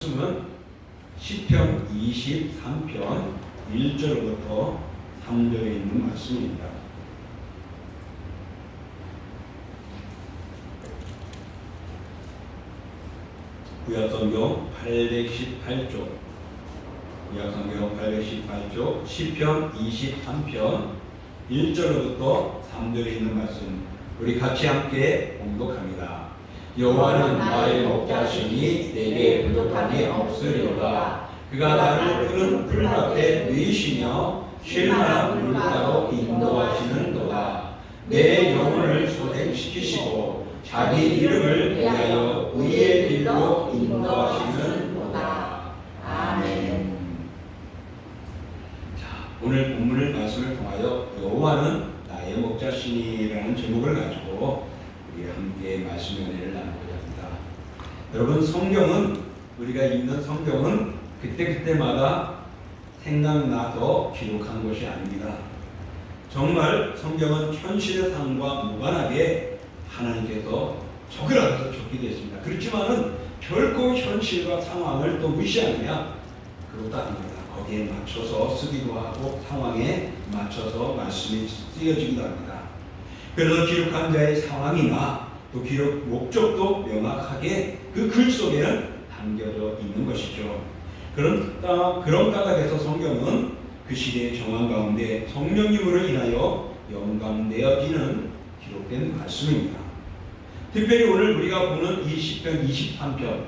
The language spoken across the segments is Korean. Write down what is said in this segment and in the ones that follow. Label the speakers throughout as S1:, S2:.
S1: 말씀은 시편 23편 1절부터 3절에 있는 말씀입니다. 구약성경 818쪽 시편 23편 1절부터 3절에 있는 말씀 우리 같이 함께 봉독합니다. 여호와는 나의 목자시니 내게 부족함이 없으리로다. 그가 나를 푸른 풀밭에 누이시며 쉴 만한 물가로 인도하시는도다. 내 영혼을 소생시키시고 자기 이름을 위하여 의의 길로 인도하시는도다. 아멘. 자, 오늘 본문의 말씀을 통하여 여호와는 나의 목자시니라는 제목을 가지고 우리 함께 말씀 은혜를 나누고자 합니다. 여러분, 성경은 우리가 읽는 성경은 그때마다 생각나서 기록한 것이 아닙니다. 정말 성경은 현실의 삶과 무관하게 하나님께서 적으라서 적게 되었습니다. 그렇지만은 결코 현실과 상황을 또 무시하느냐? 그것도 아닙니다. 거기에 맞춰서 쓰기도 하고 상황에 맞춰서 말씀이 쓰여지기도 합니다. 그래서 기록한 자의 상황이나 또 기록 목적도 명확하게 그 글 속에는 담겨져 있는 것이죠. 그런 까닭에서 성경은 그 시대의 정황 가운데 성령님으로 인하여 영감되어지는 기록된 말씀입니다. 특별히 오늘 우리가 보는 이 시편 23편,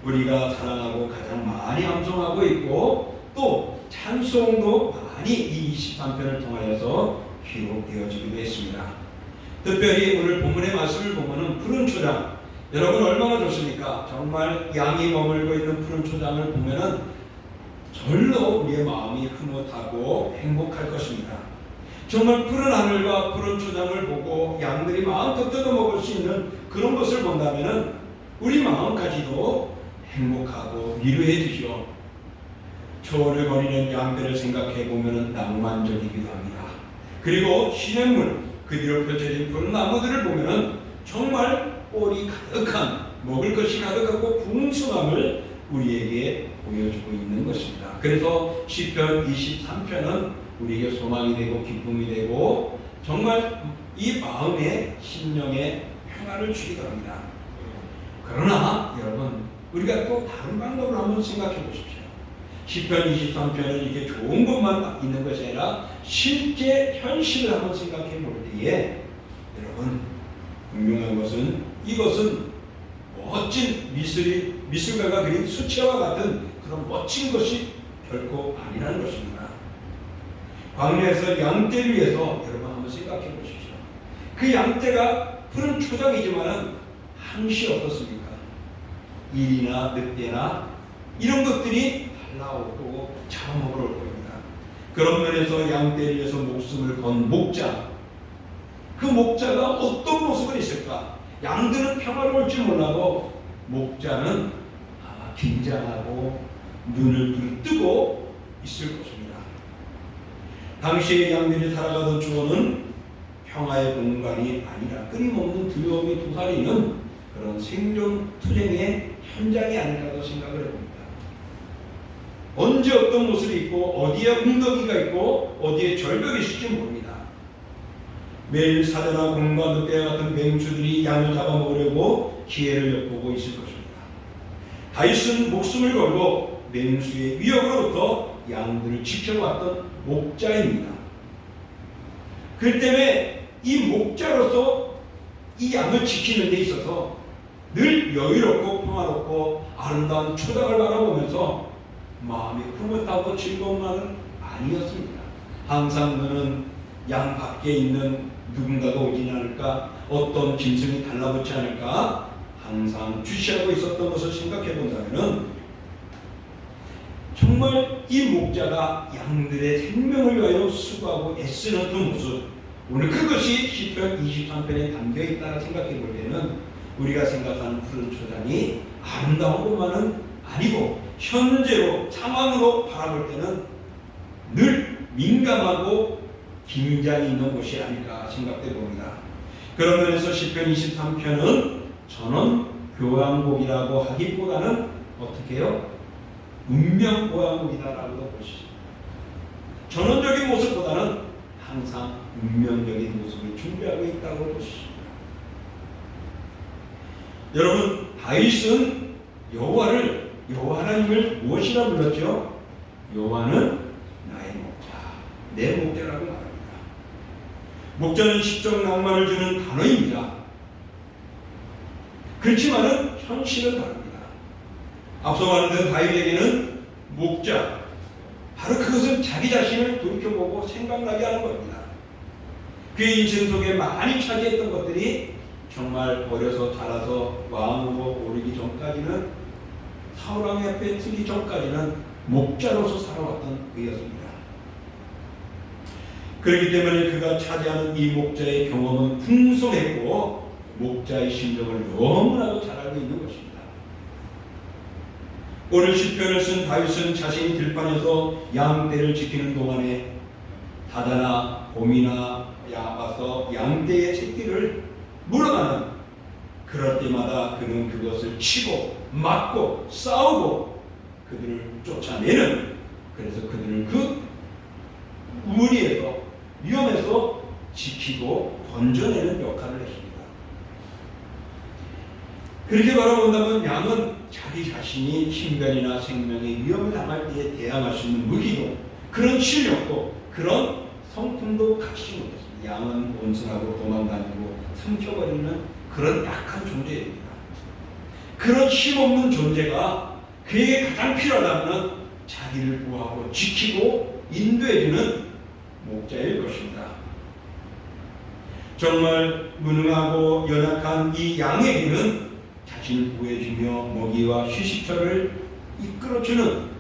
S1: 우리가 사랑하고 가장 많이 암송하고 있고 또 찬송도 많이 이 23편을 통하여서 기록되어지기도 했습니다. 특별히 오늘 본문의 말씀을 보면은 푸른 초장, 여러분 얼마나 좋습니까? 정말 양이 머물고 있는 푸른 초장을 보면은 절로 우리의 마음이 흐뭇하고 행복할 것입니다. 정말 푸른 하늘과 푸른 초장을 보고 양들이 마음껏 뜯어먹을 수 있는 그런 것을 본다면은 우리 마음까지도 행복하고 위로해주시오. 초원을 거니는 양들을 생각해 보면은 낭만적이기도 합니다. 그리고 시냇물, 그 뒤로 펼쳐진 푸른 나무들을 보면은 정말 꼴이 가득한, 먹을 것이 가득하고 풍성함을 우리에게 보여주고 있는 것입니다. 그래서 시편 23편은 우리에게 소망이 되고 기쁨이 되고 정말 이 마음에 심령에 평화를 주기도 합니다. 그러나 여러분, 우리가 또 다른 방법으로 한번 생각해 보십시오. 시편 23편은 이게 좋은 것만 있는 것이 아니라 실제 현실을 한번 생각해 볼 때에 여러분, 분명한 것은 이것은 멋진 미술가가 그린 수채화 같은 그런 멋진 것이 결코 아니라는 것입니다. 광야에서 양떼를 위해서 여러분 한번 생각해 보십시오. 그 양떼가 푸른 초장이지만은 항시 어떻습니까? 일이나 늑대나 이런 것들이 날라오고 잡아먹으러 올 겁니다. 그런 면에서 양떼를 위해서 목숨을 건 목자, 그 목자가 어떤 모습을 있을까? 양들은 평화로울지 몰라도 목자는 아마 긴장하고 눈을 뜨고 있을 것입니다. 당시의 양들이 살아가던 초원은 평화의 공간이 아니라 끊임없는 두려움이 도사리는 그런 생존 투쟁의 현장이 아닐까도 생각을 해봅니다. 언제 어떤 모습이 있고 어디에 웅덩이가 있고 어디에 절벽이 있을지 모릅니다. 매일 사자나 곰과 늑대와 같은 맹수들이 양을 잡아먹으려고 기회를 엿보고 있을 것입니다. 다윗은 목숨을 걸고 맹수의 위협으로부터 양들을 지켜왔던 목자입니다. 그렇기 때문에 이 목자로서 이 양을 지키는 데 있어서 늘 여유롭고 평화롭고 아름다운 초장을 바라보면서 마음이 흐뭇하고 즐거움만은 아니었습니다. 항상 그는 양 밖에 있는 누군가가 오지 않을까, 어떤 짐승이 달라붙지 않을까 항상 주시하고 있었던 것을 생각해 본다면 정말 이 목자가 양들의 생명을 위하여 수고하고 애쓰는 그 모습, 오늘 그것이 시편 23편에 담겨 있다고 생각해 볼 때는 우리가 생각하는 푸른 초장이 아름다운 것만은 아니고 현재로 상황으로 바라볼 때는 늘 민감하고 긴장이 있는 것이 아닐까 생각돼 봅니다. 그런 면에서 시편 23편은 전원 교향곡이라고 하기보다는 어떻게 해요? 운명보화목이다라고도 보시죠. 전원적인 모습보다는 항상 운명적인 모습을 준비하고 있다고 보시죠. 여러분, 다윗은 여호와를, 여호와 하나님을 무엇이라 불렀죠? 여호와는 나의 목자, 내 목자라고 말합니다. 목자는 시적 낭만을 주는 단어입니다. 그렇지만은 현실은 다릅니다. 앞서 말한 다윗에게는 목자, 바로 그것은 자기 자신을 돌이켜보고 생각나게 하는 겁니다. 그의 인생 속에 많이 차지했던 것들이 정말 어려서 자라서 왕으로 오르기 전까지는, 사울왕 앞에 서기 전까지는 목자로서 살아왔던 그였습니다. 그렇기 때문에 그가 차지하는 이 목자의 경험은 풍성했고 목자의 심정을 너무나도 잘 알고 있는 것입니다. 오늘 시편을 쓴 다윗은 자신이 들판에서 양떼를 지키는 동안에 다다나 곰이나 와서 양떼의 새끼를 물어가는, 그럴 때마다 그는 그것을 치고 맞고 싸우고 그들을 쫓아내는, 그래서 그들을 그 무리에서, 위험에서 지키고 건져내는 역할을 했습니다. 그렇게 바라본다면 양은 자기 자신이 신변이나 생명의 위험을 당할 때에 대항할 수 있는 무기도, 그런 실력도, 그런 성품도 갖추지 못했습니다. 양은 온순하고 도망다니고 삼켜버리는 그런 약한 존재입니다. 그런 힘없는 존재가 그에게 가장 필요하다면 자기를 구하고 지키고 인도해주는 목자일 것입니다. 정말 무능하고 연약한 이 양에게는 자신을 구해주며 먹이와 휴식처를 이끌어주는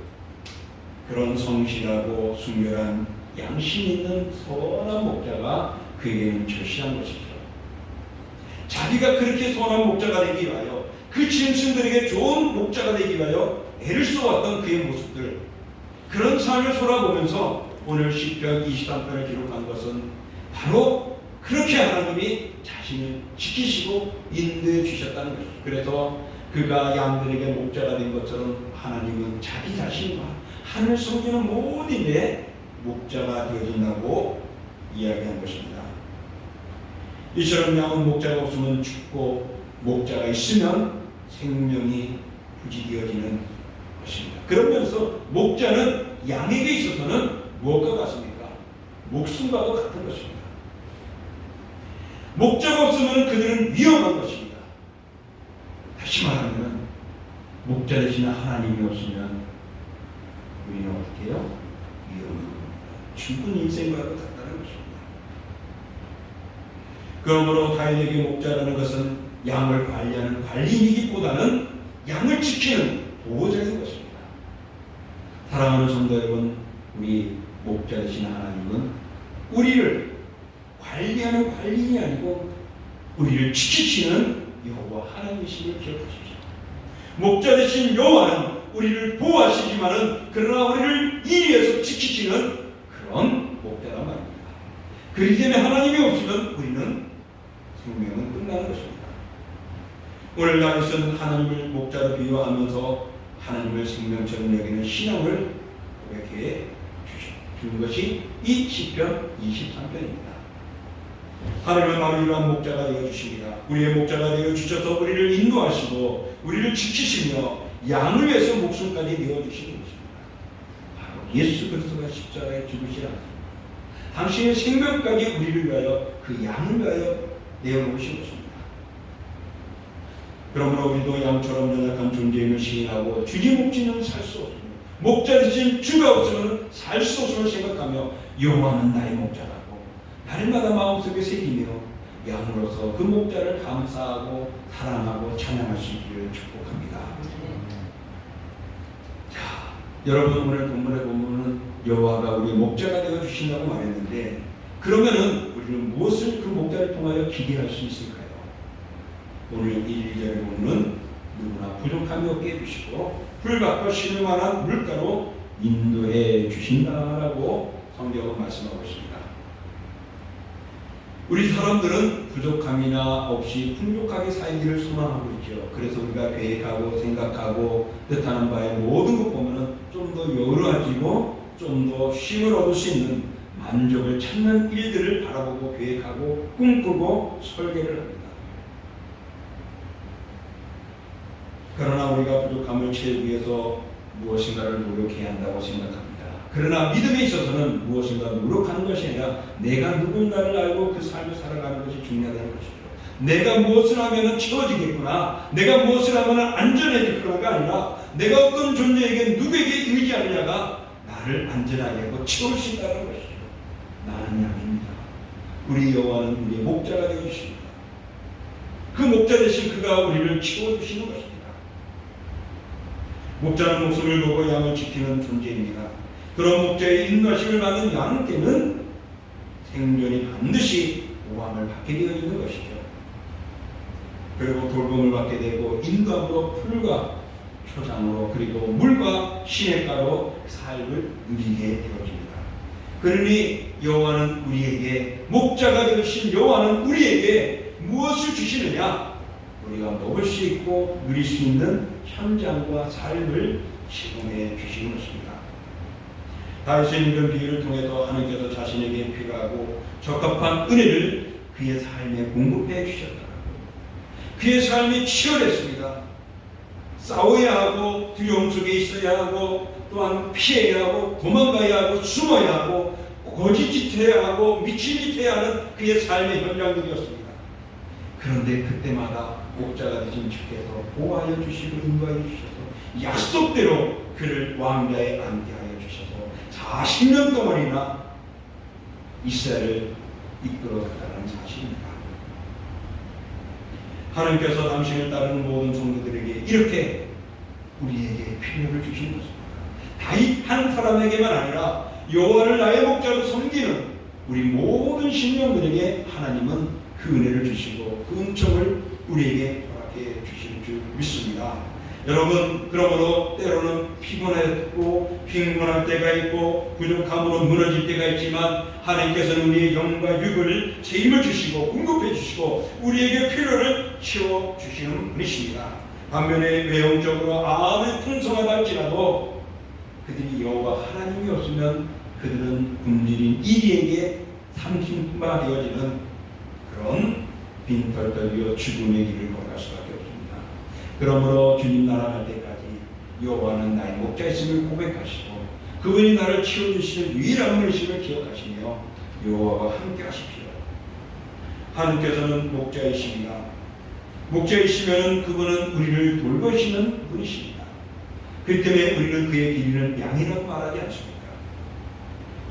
S1: 그런 성실하고 순결한 양심 있는 선한 목자가 그에게는 절실한 것이죠. 자기가 그렇게 선한 목자가 되기 위하여, 그 짐승들에게 좋은 목자가 되기 위하여 애를 써왔던 그의 모습들, 그런 삶을 돌아보면서 오늘 시편 23편을 기록한 것은 바로 그렇게 하나님이 자신을 지키시고 인도해 주셨다는 것이죠. 그래서 그가 양들에게 목자가 된 것처럼 하나님은 자기 자신과 하늘 섬기는 모든 일에 목자가 되어진다고 이야기한 것입니다. 이처럼 양은 목자가 없으면 죽고 목자가 있으면 생명이 부지되어지는 것입니다. 그러면서 목자는 양에게 있어서는 무엇과 같습니까? 목숨과도 같은 것입니다. 목자가 없으면 그들은 위험한 것입니다. 다시 말하면 목자 대신 하나님이 없으면 우리는 어떻게 해요? 위험한 겁니다. 죽은 인생과도 같다는 것입니다. 그러므로 다윗에게 목자라는 것은 양을 관리하는 관리인이기보다는 양을 지키는 보호자인 것입니다. 사랑하는 성도 여러분, 우리 목자 되신 하나님은 우리를 관리하는 관리인이 아니고 우리를 지키시는 여호와 하나님이심을 기억하십시오. 목자 되신 여호와는 우리를 보호하시지만은 그러나 우리를 이리에서 지키시는 그런 목자란 말입니다. 그렇기 때문에 하나님이 없으면 우리는 생명은 끝나는 것입니다. 오늘 다윗은 하나님을 목자로 비유하면서 하나님을 생명처럼 여기는 신앙을 고백해 주는 것이 이 시편 23편입니다. 하나님은 나를 이러한 목자가 되어주십니다. 우리의 목자가 되어주셔서 우리를 인도하시고 우리를 지키시며 양을 위해서 목숨까지 내어주시는 것입니다. 바로 예수 그리스도가 십자가에 죽으시라. 당신의 생명까지 우리를 위하여, 그 양을 위하여 내어놓으신 것입니다. 그러므로 우리도 양처럼 연약한 존재임을 시인하고 주님 없이는 살 수 없습니다. 목자 대신 주가 없으면 살 수 없음을 생각하며 여호와는 나의 목자라고 날마다 마음속에 새기며 양으로서 그 목자를 감사하고 사랑하고 찬양할 수 있기를 축복합니다. 자, 여러분, 오늘 본문에 보면은 여호와가 우리 목자가 되어 주신다고 말했는데, 그러면은 우리는 무엇을 그 목자를 통하여 기대할 수 있을까요? 오늘 1절에 보면 누구나 부족함이 없게 해주시고 불밭과 신을 만한 물가로 인도해 주신다라고 성경은 말씀하고 있습니다. 우리 사람들은 부족함이나 없이 풍족하게 살기를 소망하고 있죠. 그래서 우리가 계획하고 생각하고 뜻하는 바에 모든 것 보면은 좀 더 여유로워지고 좀 더 쉼을 얻을 수 있는 만족을 찾는 일들을 바라보고 계획하고 꿈꾸고 설계를 합니다. 그러나 우리가 부족함을 채우기 위해서 무엇인가를 노력해야 한다고 생각합니다. 그러나 믿음에 있어서는 무엇인가 노력하는 것이 아니라 내가 누군가를 알고 그 삶을 살아가는 것이 중요하다는 것이죠. 내가 무엇을 하면 채워지겠구나, 내가 무엇을 하면 안전해지겠구나가 아니라 내가 어떤 존재에게 누구에게 의지하느냐가 나를 안전하게 하고 채울 수 있다는 것이죠. 나는 양입니다. 우리 여호와는 우리의 목자가 되어 주십니다. 그 목자 대신 그가 우리를 채워주시는 것입니다. 목자는 목숨을 걸고 양을 지키는 존재입니다. 그런 목자의 인도하심을 받는 양께는 생존이 반드시 보함을 받게 되어 있는 것이죠. 그리고 돌봄을 받게 되고 인도함으로 풀과 초장으로 그리고 물과 시냇가로 삶을 누리게 되어집니다. 그러니 여호와는 우리에게 목자가 되신 여호와는 우리에게 무엇을 주시느냐? 우리가 먹을 수 있고 누릴 수 있는 현장과 삶을 제공해 주시는 것입니다. 다윗은 이런 비유를 통해서 하나님께서 자신에게 필요하고 적합한 은혜를 그의 삶에 공급해 주셨다. 그의 삶이 치열했습니다. 싸워야 하고 두려움 속에 있어야 하고 또한 피해야 하고 도망가야 하고 숨어야 하고 거짓짓 해야 하고 미친 짓 해야 하는 그의 삶의 현장들이었습니다. 그런데 그때마다 목자가 되신 주께서 보호하여 주시고 인도하여 주셔서 약속대로 그를 왕좌에 앉게 하여 주셔서 40년 동안이나 이스라엘을 이끌어갔다는 사실입니다. 하나님께서 당신을 따르는 모든 성도들에게 이렇게 우리에게 필요를 주신 것입니다. 다윗 한 사람에게만 아니라 여호와를 나의 목자로 섬기는 우리 모든 신령들에게 하나님은 그 은혜를 주시고 그 은총을 우리에게 허락해 주실 줄 믿습니다. 여러분, 그러므로 때로는 피곤했고 빈곤할 때가 있고 부족함으로 무너질 때가 있지만 하나님께서는 우리의 영과 육을 새 힘을 주시고 공급해 주시고 우리에게 필요를 채워 주시는 분이십니다. 반면에 외형적으로 아무리 풍성하다 할지라도 그들이 여호와 하나님이 없으면 그들은 굶주린 이리에게 삼킨 바 되어지는 그런 빈털터리어 죽음의 길을 걸어갈 수밖에 없습니다. 그러므로 주님 나라 갈 때까지 여호와는 나의 목자이심을 고백하시고 그분이 나를 치워주시는 유일한 분이심을 기억하시며 여호와와 함께 하십시오. 하나님께서는 목자이십니다. 목자이시면 그분은 우리를 돌보시는 분이십니다. 그렇기 때문에 우리는 그의 길이는 양이라고 말하지 않습니까?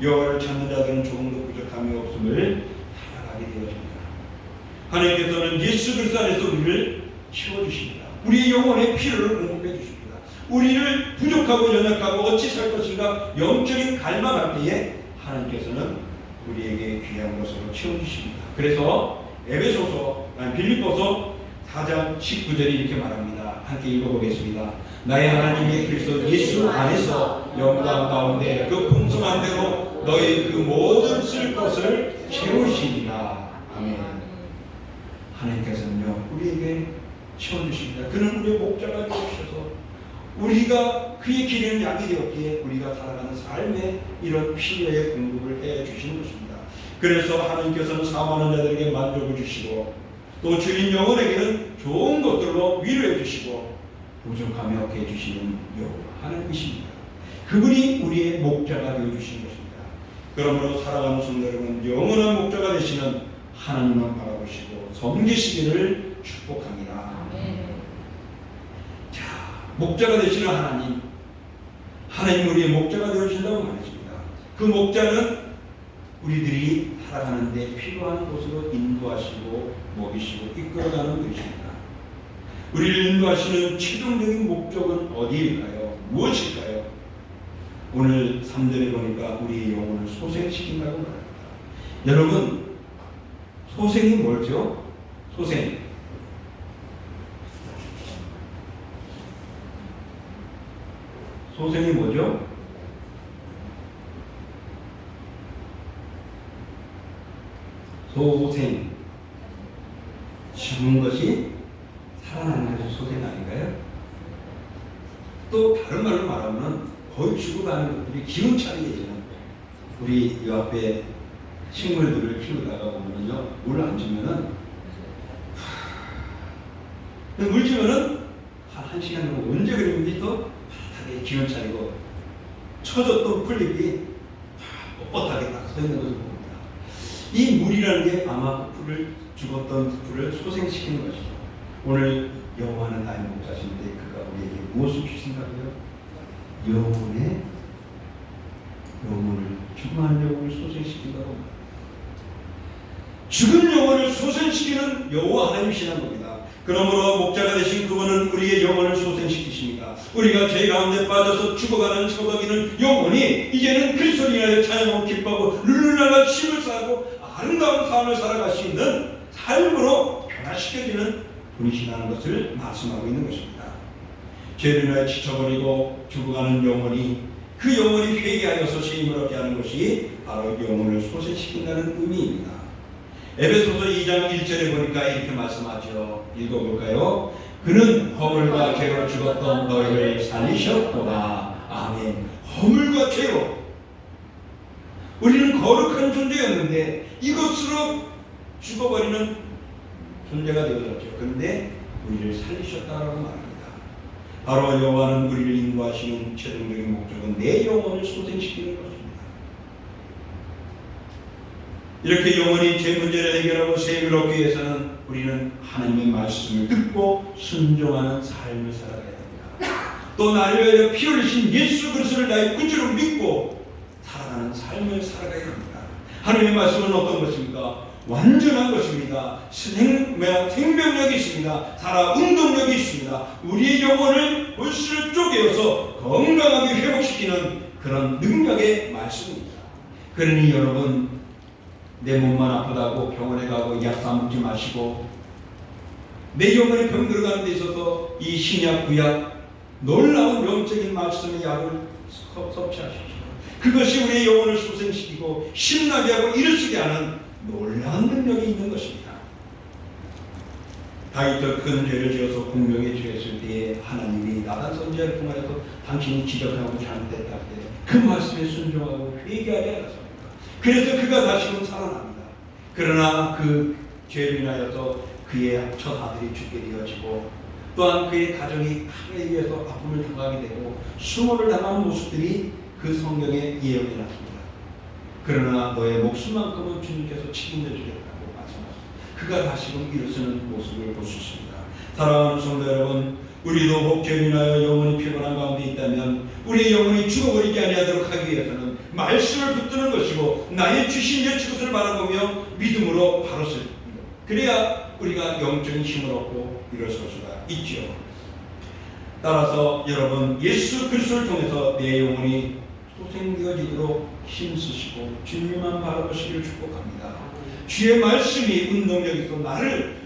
S1: 여호와를 찾는 자들은 조금도 부족함이 없음을 살아가게 되어집니다. 하나님께서는 예수 그리스도 안에서 우리를 채워주십니다. 우리의 영혼의 필요를 공급해 주십니다. 우리를 부족하고 연약하고 어찌 살 것인가 영적인 갈망할 때에 하나님께서는 우리에게 귀한 것으로 채워주십니다. 그래서 빌립보서 4장 19절에 이렇게 말합니다. 함께 읽어보겠습니다. 나의 하나님의 그리스도 예수 안에서 영광 가운데 그 풍성한 대로 너희 그 모든 쓸 것을 채우시리라. 아멘. 하나님께서는요 우리에게 채워주십니다. 그는 우리의 목자가 되어주셔서 우리가 그의 기르는 양이 되었기에 우리가 살아가는 삶에 이런 필요의 공급을 해주시는 것입니다. 그래서 하나님께서는 사모하는 자들에게 만족을 주시고 또 주인 영혼에게는 좋은 것들로 위로해 주시고 부족함이 없게 해주시는 여호와 하나님이십니다. 그분이 우리의 목자가 되어주신 것입니다. 그러므로 사랑하는 성도 여러분, 영원한 목자가 되시는 하나님만 바라보시고 섬기시기를 축복합니다. 자, 목자가 되시는 하나님 우리의 목자가 되어주신다고 말했습니다. 그 목자는 우리들이 살아가는데 필요한 곳으로 인도하시고 먹이시고 이끌어가는 분이십니다. 우리를 인도하시는 최종적인 목적은 어디일까요? 무엇일까요? 오늘 3절에 보니까 우리의 영혼을 소생시킨다고 말합니다. 여러분, 소생이 뭐죠? 소생이 뭐죠? 소생, 죽은 것이 살아나는 것이 소생 아닌가요? 또 다른 말로 말하면 거의 죽어가는 것들이 기운차게 되는, 우리 이 앞에 식물들을 키우다가 보면요, 물 안 주면은 물 주면은 한 시간 정도 언제 그랬는지 또 바닥에 기운 차리고 쳐졌던 풀잎이 뻣뻣하게 딱 서 있는 것을 봅니다. 이 물이라는 게 아마 그 풀을, 죽었던 그 풀을 소생시키는 것이죠. 오늘 여호와는 나의 목자신데 그가 우리에게 무엇을 주신다고요? 영혼을, 죽어가는 영혼을 소생시킨다고 합니다. 죽은 영혼을 소생시키는 여호와 하나님이시라는 겁니다. 그러므로 목자가 되신 그분은 우리의 영혼을 소생시키십니다. 우리가 죄 가운데 빠져서 죽어가는 처박이는 영혼이 이제는 그리스도를 인하여 찬양하고 기뻐하고 룰루랄라 쉼을 쌓고 아름다운 삶을 살아갈 수 있는 삶으로 변화시켜지는 분이시라는 것을 말씀하고 있는 것입니다. 죄를 인하여 지쳐버리고 죽어가는 영혼이, 그 영혼이 회개하여서 세임을 얻게 하는 것이 바로 영혼을 소생시킨다는 의미입니다. 에베소서 2장 1절에 보니까 이렇게 말씀하죠. 읽어볼까요? 그는 허물과 죄로 죽었던 너희를 살리셨도다. 아멘. 허물과 죄로 우리는 거룩한 존재였는데 이것으로 죽어버리는 존재가 되어졌죠. 그런데 우리를 살리셨다라고 말합니다. 바로 여호와는 우리를 인도하시는 최종적인 목적은 내 영혼을 소생시키는 것입니다. 이렇게 영원히 제 문제를 해결하고 세임을 얻기 위해서는 우리는 하나님의 말씀을 듣고 순종하는 삶을 살아가야 됩니다. 또 나를 위하여 피 흘리신 예수 그리스도를 나의 구주로 믿고 살아가는 삶을 살아가야 합니다. 하나님의 말씀은 어떤 것입니까? 완전한 것입니다. 생명력이 있습니다. 살아 운동력이 있습니다. 우리의 영혼을 벌써 쪼개어서 건강하게 회복시키는 그런 능력의 말씀입니다. 그러니 여러분, 내 몸만 아프다고 병원에 가고 약 사 먹지 마시고, 내 영혼이 병 들어가는 데 있어서 이 신약 구약 놀라운 영적인 말씀의 약을 섭취하십시오. 그것이 우리의 영혼을 소생시키고 신나게 하고 일으키게 하는 놀라운 능력이 있는 것입니다. 다윗도 큰 죄를 지어서 공명에 처했을 때에 하나님이 나단 선지자를 통하여서 당신이 지적하고 잘못했다 할 때 그 말씀에 순종하고 회개하지 않았습니까? 그래서 그가 다시금 살아납니다. 그러나 그 죄로 인하여서 그의 첫 아들이 죽게 되어지고 또한 그의 가정이 칼에 의해서 아픔을 당하게 되고 수모를 당하는 모습들이 그 성경에 예언이 났습니다. 그러나 너의 목숨만큼은 주님께서 책임져 주겠다고 말씀하셨습니다. 그가 다시금 일어서는 모습을 볼 수 있습니다. 사랑하는 성도 여러분, 우리도 혹 죄로 인하여 영혼이 피곤한 가운데 있다면 우리의 영혼이 죽어버리지 아니하도록 하기 위해서는 말씀을 붙드는 것이고 나의 주신 예수 그리스도를 바라보며 믿음으로 바로 설, 그래야 우리가 영적인 힘을 얻고 일어설 수가 있죠. 따라서 여러분, 예수 그리스도를 통해서 내 영혼이 소생되어지도록 힘쓰시고 주님만 바라보시기를 축복합니다. 주의 말씀이 운동력이 있어 나를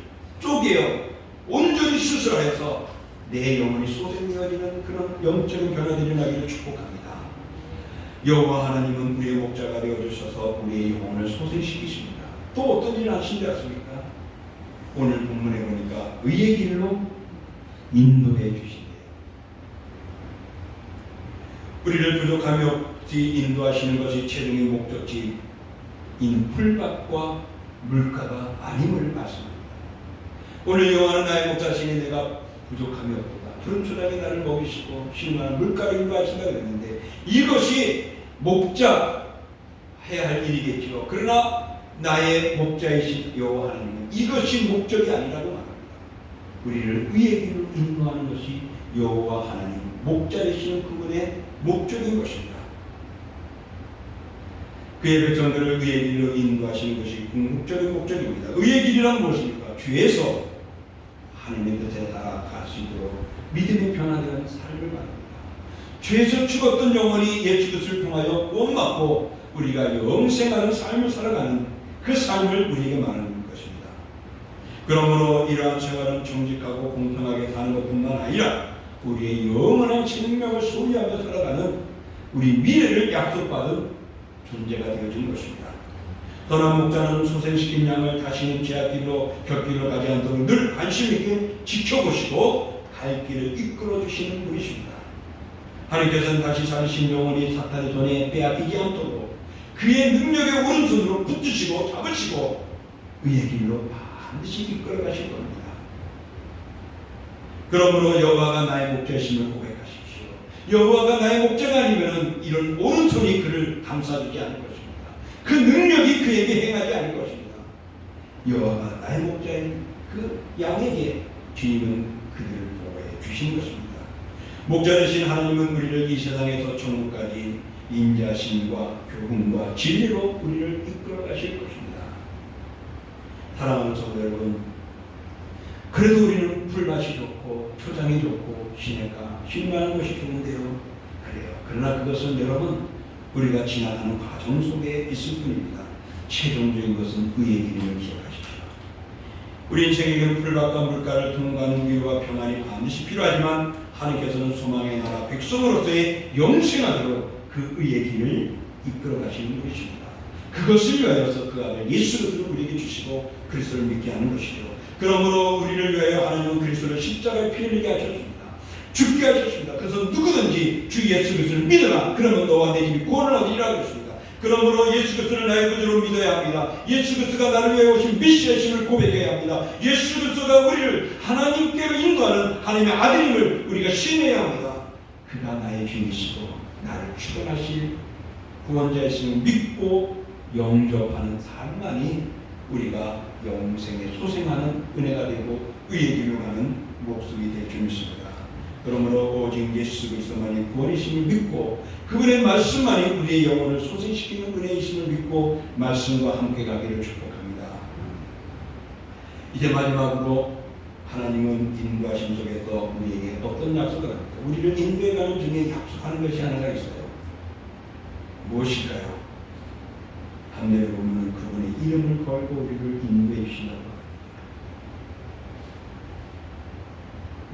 S1: 쪼개어 온전히 수술하여서 내 영혼이 소생되어지는 그런 영적인 변화들이 나기를 축복합니다. 여호와 하나님은 우리의 목자가 되어주셔서 우리의 영혼을 소생시키십니다. 또 어떤 일을 하신지 아십니까? 오늘 본문에 보니까 의의 길로 인도해 주시네요. 우리를 부족함이 없이 인도하시는 것이 최종의 목적지인 풀밭과 물가가 아님을 말씀합니다. 오늘 여호와는 나의 목자시니 내가 부족함이 없도다. 푸른 초장에 나를 먹이시고 쉴만한 물가를 인도하신다 그랬는데 이것이 목자 해야 할 일이겠죠. 그러나 나의 목자이신 여호와 하나님은 이것이 목적이 아니라고 말합니다. 우리를 의의 길로 인도하는 것이 여호와 하나님 목자이시는 그분의 목적인 것입니다. 그의 백성들을 의의 길로 인도하시는 것이 궁극적인 목적입니다. 의의 길이란 무엇입니까? 죄에서 하나님의 뜻에 따라갈 수 있도록 믿음이 변화되는 삶을 말합니다. 죄에서 죽었던 영혼이 예수 그리스도를 통하여 구원받고 우리가 영생하는 삶을 살아가는 그 삶을 우리에게 말하는 것입니다. 그러므로 이러한 생활은 정직하고 공평하게 사는 것뿐만 아니라 우리의 영원한 생명을 소유하며 살아가는 우리 미래를 약속받은 존재가 되어진 것입니다. 선한 목자는 소생시킨 양을 다시는 제앗길로 곁길로 가지 않도록 늘 관심 있게 지켜보시고 갈 길을 이끌어 주시는 분이십니다. 하나님께서는 다시 살으신 영혼이 사탄의 손에 빼앗기지 않도록 그의 능력의 오른손으로 붙드시고 잡으시고 그의 길로 반드시 이끌어 가실 겁니다. 그러므로 여호와가 나의 목자이심을 고백하십시오. 여호와가 나의 목자가 아니면 이런 오른손이 그를 감싸주지 않을 것입니다. 그 능력이 그에게 행하지 않을 것입니다. 여호와가 나의 목자인 그 양에게 주님은 그들을 보호해 주신 것입니다. 목자 되신 하나님은 우리를 이 세상에서 천국까지 인자심과 교훈과 진리로 우리를 이끌어 가실 것입니다. 사랑하는 성도 여러분, 그래도 우리는 풀밭이 좋고 초장이 좋고 시내가 쉴만한 것이 좋은데요. 그래요. 그러나 그것은 여러분 우리가 지나가는 과정 속에 있을 뿐입니다. 최종적인 것은 의의 길임을 기억하십시오. 우리 인생에게는 풀밭과 물가를 통과하는 위로와 평안이 반드시 필요하지만 하나님께서는 소망의 나라 백성으로서의 영생하도록 그 의의 길을 이끌어 가시는 분이십니다. 그것을 위하여서 그 아들 예수 그리스도를 우리에게 주시고 그리스도를 믿게 하는 것이죠. 그러므로 우리를 위하여 하나님은 그리스도를 십자가에 피 흘리게 하셨습니다. 죽게 하셨습니다. 그래서 누구든지 주 예수 그리스도를 믿으라. 그러면 너와 내 집이 구원을 얻으리라 그랬습니다. 그러므로 예수 그리스도를 나의 구주로 믿어야 합니다. 예수 그리스도가 나를 위해 오신 메시아심을 고백해야 합니다. 예수 그리스도가 우리를 하나님께로 인도하는 하나님의 아들임을 우리가 신뢰해야 합니다. 그가 나의 주이시고 나를 축원하실 구원자이심을 믿고 영접하는 삶만이 우리가 영생에 소생하는 은혜가 되고 의의 길로 가는 목숨이 될 줄 믿습니다. 그러므로 오직 예수 그리스도만이 구원이심을 믿고 그분의 말씀만이 우리의 영혼을 소생시키는 은혜이심을 믿고 말씀과 함께 가기를 축복합니다. 이제 마지막으로 하나님은 인도하심 속에서 우리에게 어떤 약속을 합니까? 우리를 인도해가는 중에 약속하는 것이 하나가 있어요. 무엇일까요? 반대로 보면 그분의 이름을 걸고 우리를 인도해 주신다고 합니다.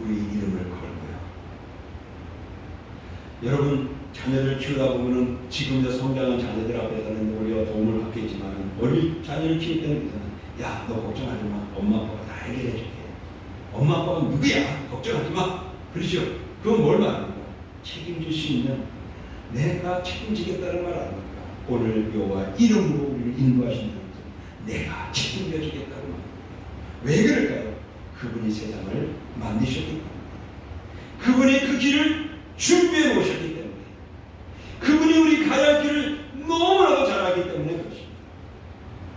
S1: 우리 이름을 걸고요. 여러분 자녀를 키우다 보면은 지금 이제 성장한 자녀들 앞에서는 우리가 도움을 받겠지만 어릴 자녀를 키울 때는 야, 너 걱정하지 마. 엄마 아빠가 다 해결해 줄게. 엄마 아빠가 누구야? 걱정하지 마. 그러죠? 그건 뭘 말합니까? 책임질 수 있는 내가 책임지겠다는 말 아닙니까? 오늘 여호와 이름으로 우리를 인도하신다는 것은 내가 책임져 주겠다고 말합니다. 왜 그럴까요? 그분이 세상을 만드셨기 때문에, 그분이 그 길을 준비해 놓으셨기 때문에, 그분이 우리 가야 할 길을 너무나도 잘 알기 때문에 그렇습니다.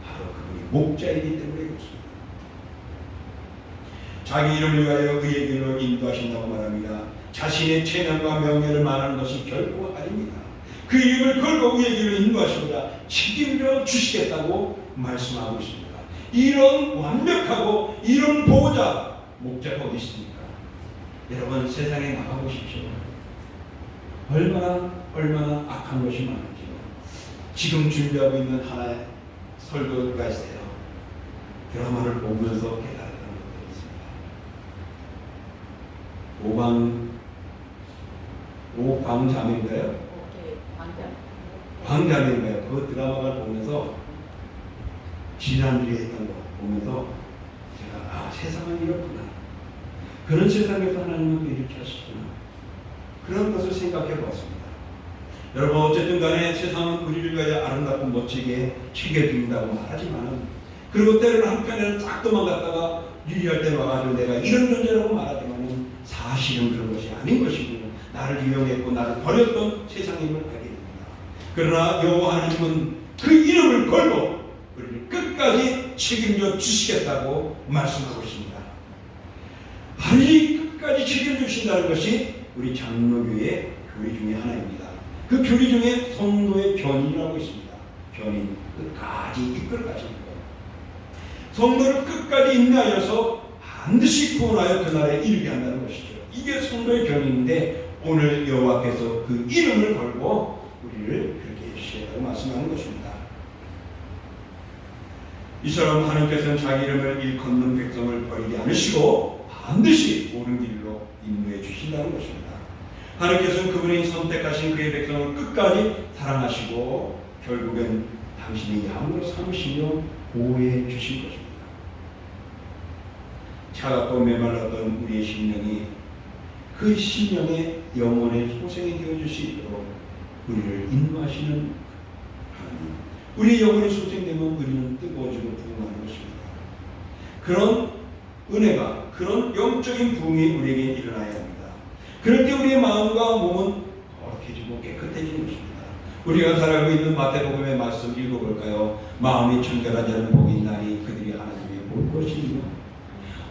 S1: 바로 그분이 목자이기 때문에 그렇습니다. 자기 이름을 위하여 그의 길로 인도하신다고 말합니다. 자신의 체면과 명예를 말하는 것이 결코 아닙니다. 그 이름을 걸고 그의 길로 인도하시고자 책임져 주시겠다고 말씀하고 있습니다. 이런 완벽하고 이런 보호자 목자가 어디 있습니까? 여러분 세상에 나가보십시오. 얼마나 악한 것이 많은지요. 지금 준비하고 있는 하나의 설교가 있어요. 드라마를 보면서 깨달았던 것들이 있습니다. 오광자매인가요? 광자매인가요? 그 드라마를 보면서 지난주에 했던 거 보면서 제가 세상은 이렇구나. 그런 세상에서 하나님은 또 이렇게 하시구나. 그런 것을 생각해 보았습니다. 여러분 어쨌든 간에 세상은 우리를 위하여 아름답고 멋지게 챙겨준다고 말하지만 그리고 때로는 한편에는 싹 도망갔다가 유리할 때 와가지고 내가 이런 존재라고 말하지만 사실은 그런 것이 아닌 것이고 나를 이용했고 나를 버렸던 세상임을 알게 됩니다. 그러나 여호와 하나님은 그 이름을 걸고 우리를 끝까지 책임져 주시겠다고 말씀하고 있습니다. 바로 이 끝까지 책임져 주신다는 것이 우리 장로교의 교리 중에 하나입니다. 그 교리 중에 성도의 견인이라고 있습니다. 견인, 끝까지 이끌어 가시는 것. 성도를 끝까지 인내하여서 반드시 구원하여 그날에 이르게 한다는 것이죠. 이게 성도의 견인인데 오늘 여호와께서 그 이름을 걸고 우리를 그렇게 해주시겠다고 말씀하는 것입니다. 이처럼 하나님께서는 자기 이름을 일컫는 백성을 버리지 않으시고 반드시 옳은 길로 인도해 주신다는 것입니다. 하나님께서는 그분이 선택하신 그의 백성을 끝까지 사랑하시고 결국엔 당신의 양으로 삼으시며 보호해 주실 것입니다. 차갑고 메말랐던 우리의 심령이 그 심령의 영혼의 소생이 되어줄 수 있도록 우리를 인도하시는 하나님. 우리의 영혼이 소생되면 우리는 뜨거워지고 부흥하는 것입니다. 그런 은혜가, 그런 영적인 부흥이 우리에게 일어나야 합니다. 그럴 때 우리의 마음과 몸은 거룩해지고 깨끗해지는 것입니다. 우리가 잘 알고 있는 마태복음의 말씀 읽어볼까요? 마음이 청결한 자는 복이 있나니 그들이 하나님의 볼 것이며.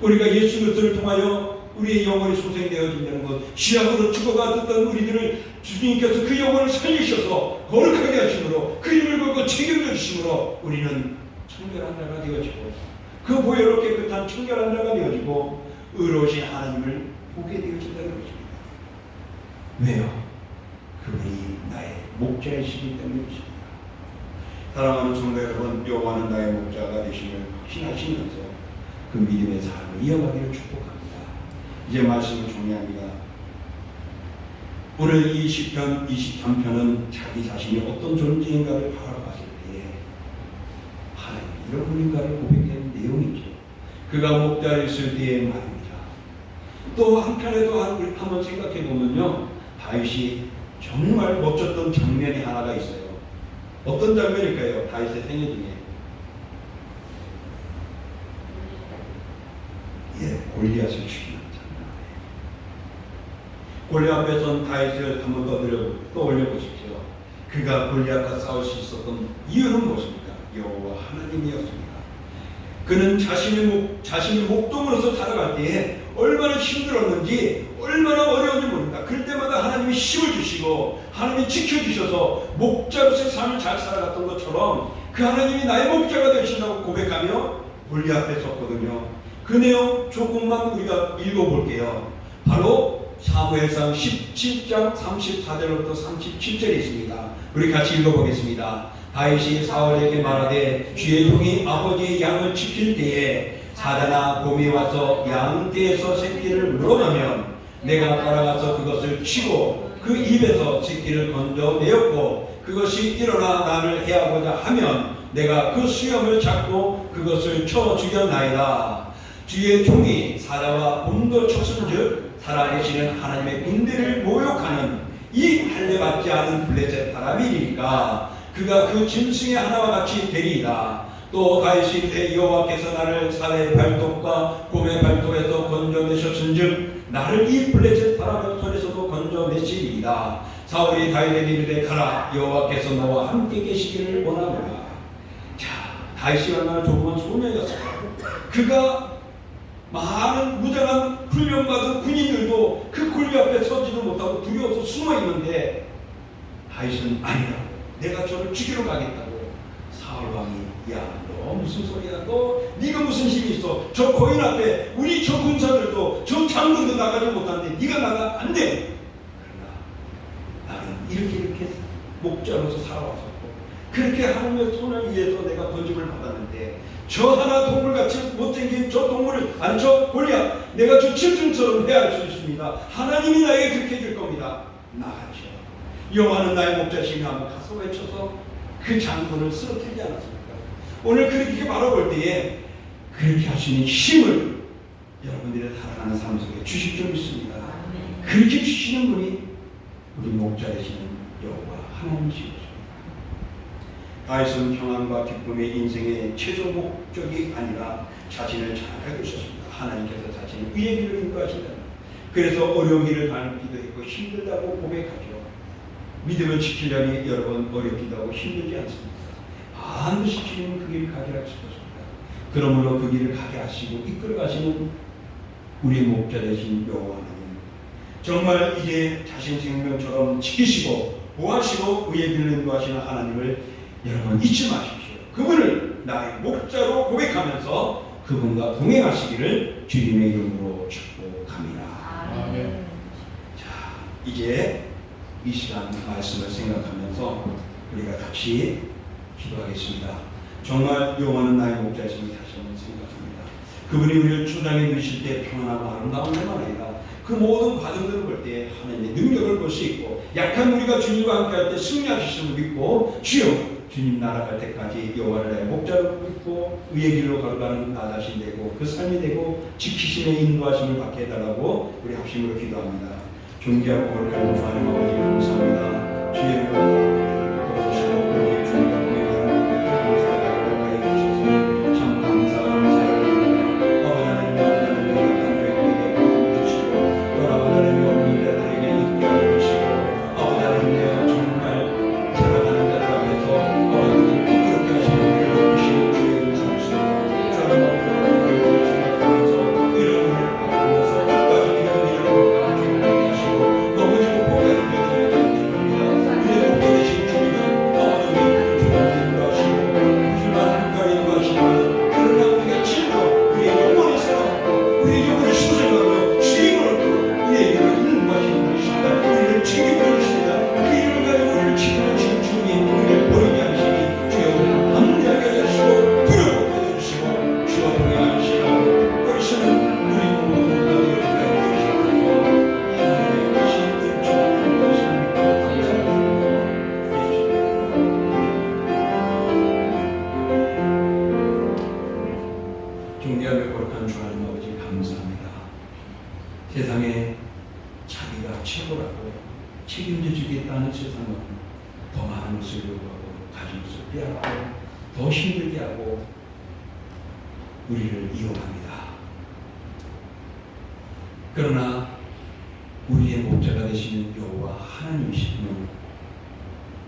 S1: 우리가 예수 그리스도를 통하여 우리의 영혼이 소생되어진다는 것, 죄악으로 죽어갔던 우리들을 주님께서 그 영혼을 살리셔서 거룩하게 하심으로 그 이름을 걸고 책임져 주심으로 우리는 청결한 자가 되어지고 그 보혈로 깨끗한 청결한 자가 되어지고 의로우신 하나님을 보게 되어진다는 것입니다. 왜요? 그분이 나의 목자이시기 때문입니다. 사랑하는 성도 여러분, 여호와는 나의 목자가 되심을 확신하시면서 그 믿음의 삶을 이어가기를 축복합니다. 이제 말씀을 정리합니다. 오늘 이 시편 23편은 자기 자신이 어떤 존재인가를 바라봤을 때에 하나님 이런 분인가를 고백한 내용이죠. 그가 목자를 있을 때의 말입니다. 또 한편에도 한번 생각해 보면요, 다윗이 정말 멋졌던 장면이 하나가 있어요. 어떤 장면일까요? 다윗의 생애 중에 골리앗을 죽이는 장면. 골리앗 앞에선 다윗을 한번 떠올려 보십시오. 그가 골리앗과 싸울 수 있었던 이유는 무엇입니까? 여호와 하나님이었습니다. 그는 자신의 목동으로서 살아갈 때에 얼마나 힘들었는지, 얼마나 어려운지 모릅니다. 그럴 때마다 하나님이 힘을 주시고 하나님이 지켜주셔서 목자로서의 삶을 잘 살아갔던 것처럼 그 하나님이 나의 목자가 되신다고 고백하며 골리앗 앞에 섰거든요. 그 내용 조금만 우리가 읽어볼게요. 바로 사무엘상 17장 34절부터 37절에 있습니다. 우리 같이 읽어보겠습니다. 다윗이 사울에게 말하되 주의 종이 아버지의 양을 지킬 때에 사자나 곰이 와서 양떼에서 새끼를 물어가면 내가 따라가서 그것을 치고 그 입에서 새끼를 건져내었고 그것이 일어나 나를 해하고자 하면 내가 그 수염을 잡고 그것을 쳐 죽였나이다. 주의 종이 사자와 곰도 쳤은즉 살아계시는 하나님의 군대를 모욕하는 이 할례받지 않은 블레셋 사람이니까 그가 그 짐승의 하나와 같이 되리이다. 또 다윗이 이르되 여호와께서 나를 사자의 발톱과 곰의 발톱에서 건져내셨은즉 나를 이 블레셋 사람의 손에서도 건져내시리이다. 사울이 다윗에게 이르되 가라, 여호와께서 너와 함께 계시기를 원하노라. 자, 다윗이 얼마나 조그만 소녀였어요. 그가 많은 무장한 훈련받은 군인들도 그 골리앗 앞에 서지도 못하고 두려워서 숨어 있는데 다윗은 아니라고, 내가 저를 죽이러 가겠다고. 사울 왕이 야, 너 무슨 소리야? 네가 무슨 힘이 있어? 저 거인 앞에 우리 저 군사들도 저 장군도 나가지 못하는데 네가 나가 안 돼. 그러나 나는 이렇게 목자로서 살아왔었고 그렇게 하나님의 손을 위해서 내가 번짐을 받았는데 저 하나 동물같이 못생긴 저 동물을, 아니 저 골리앗, 내가 저 짐승처럼 해야 할 수 있습니다. 하나님이 나에게 그렇게 해줄 겁니다. 나가죠. 여호와는 나의 목자시며 하고 가서 외쳐서 그 장군을 쓰러뜨리지 않았습니까? 오늘 그렇게 바라볼 때에 그렇게 하시는 힘을 여러분들의 살아가는 삶 속에 주실 줄 믿습니다. 그렇게 주시는 분이 우리 목자 되시는 여호와 하나님이시죠. 다윗은 평안과 기쁨의 인생의 최종 목적이 아니라 자신을 잘 알고 있었습니다. 하나님께서 자신의 의의 길을 인도하신다. 그래서 어려운 길을 가기도 했고 힘들다고 고백하죠. 믿음을 지키려니 여러분 어렵기도 하고 힘들지 않습니다. 반드시 주님은 그 길을 가게 하셨습니다. 그러므로 그 길을 가게 하시고 이끌어 가시는 우리 목자 되신 여호와 하나님, 정말 이제 자신 생명처럼 지키시고 보호하시고 의의 길을 인도하시는 하나님을 여러분 잊지 마십시오. 그분을 나의 목자로 고백하면서 그분과 동행하시기를 주님의 이름으로 축복합니다. 아멘. 자, 이제 이 시간 말씀을 생각하면서 우리가 같이 기도하겠습니다. 정말 여호와는 나의 목자이심을 다시 한번 생각합니다. 그분이 우리를 초장에 누실 때 평안하고 아름다운 것만 아니라 그 모든 과정들을 볼 때 하나님의 능력을 볼 수 있고 약한 우리가 주님과 함께 할 때 승리하실 줄 믿고 주여 주님 나라갈 때까지 여호와를 나의 목자로 믿고 의의 길로 걸어가는 나 자신 되고 그 삶이 되고 지키심의 인도하심을 받게 해달라고 우리 합심으로 기도합니다. 존귀하고 거룩한 주 하나님 아버지 감사합니다. 주의 이름으로 존귀하며 거룩한 주 하나님 아버지 감사합니다. 세상에 자기가 최고라고 책임져 주겠다는 세상은 더 많은 것을 요구하고 가진 것을 빼앗고 더 힘들게 하고 우리를 이용합니다. 그러나 우리의 목자가 되시는 여호와 하나님이시면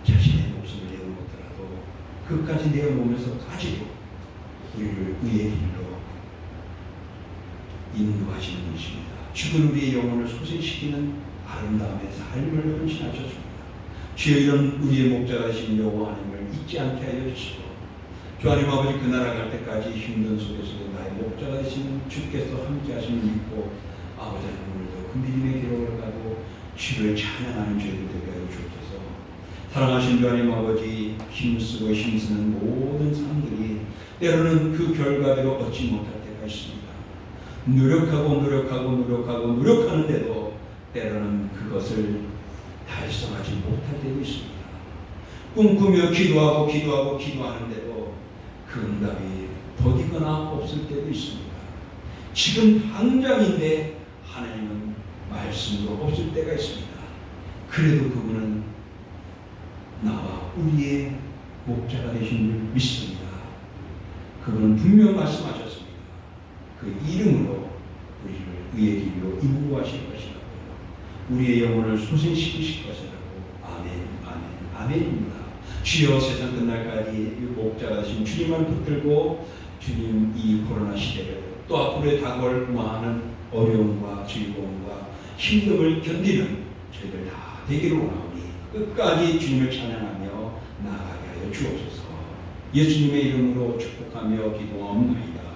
S1: 자신의 목숨을 내어놓더라도 그까지 내어놓으면서까지도 우리를 의의 길로 인도하시는 분이십니다. 죽은 우리의 영혼을 소생시키는 아름다움의 삶을 헌신하셨습니다. 주여 이런 우리의 목자가 되신 여호와 하나님을 잊지 않게 하여 주시고 주 하나님 아버지 그 나라 갈 때까지 힘든 속에서도 나의 목자가 되시는 주께서 함께 하심을 믿고 아버지 하나님 오늘도 그 믿음의 기록을 가고 주를 찬양하는 죄를 되게 하여 주옵소서. 사랑하신 주 하나님 아버지 힘쓰고 힘쓰는 모든 사람들이 때로는 그 결과대로 얻지 못할 때가 있습니다. 노력하는데도 때로는 그것을 달성하지 못할 때도 있습니다. 꿈꾸며 기도하는데도 그 응답이 더디거나 없을 때도 있습니다. 지금 당장인데 하나님은 말씀도 없을 때가 있습니다. 그래도 그분은 나와 우리의 목자가 되신 줄 믿습니다. 그분은 분명 말씀하셨습니다. 그 이름으로 우리를 의의 길로 인도하실 것이라고 우리의 영혼을 소생시키실 것이라고 아멘입니다. 주여 세상 끝날까지 목자가 되신 주님만 붙들고 주님 이 코로나 시대를 또 앞으로 다가올 많은 어려움과 즐거움과 힘듦을 견디는 저희들 다 되기를 원하오니 끝까지 주님을 찬양하며 나아가게 하여 주옵소서. 예수님의 이름으로 축복하며 기도하옵나이다.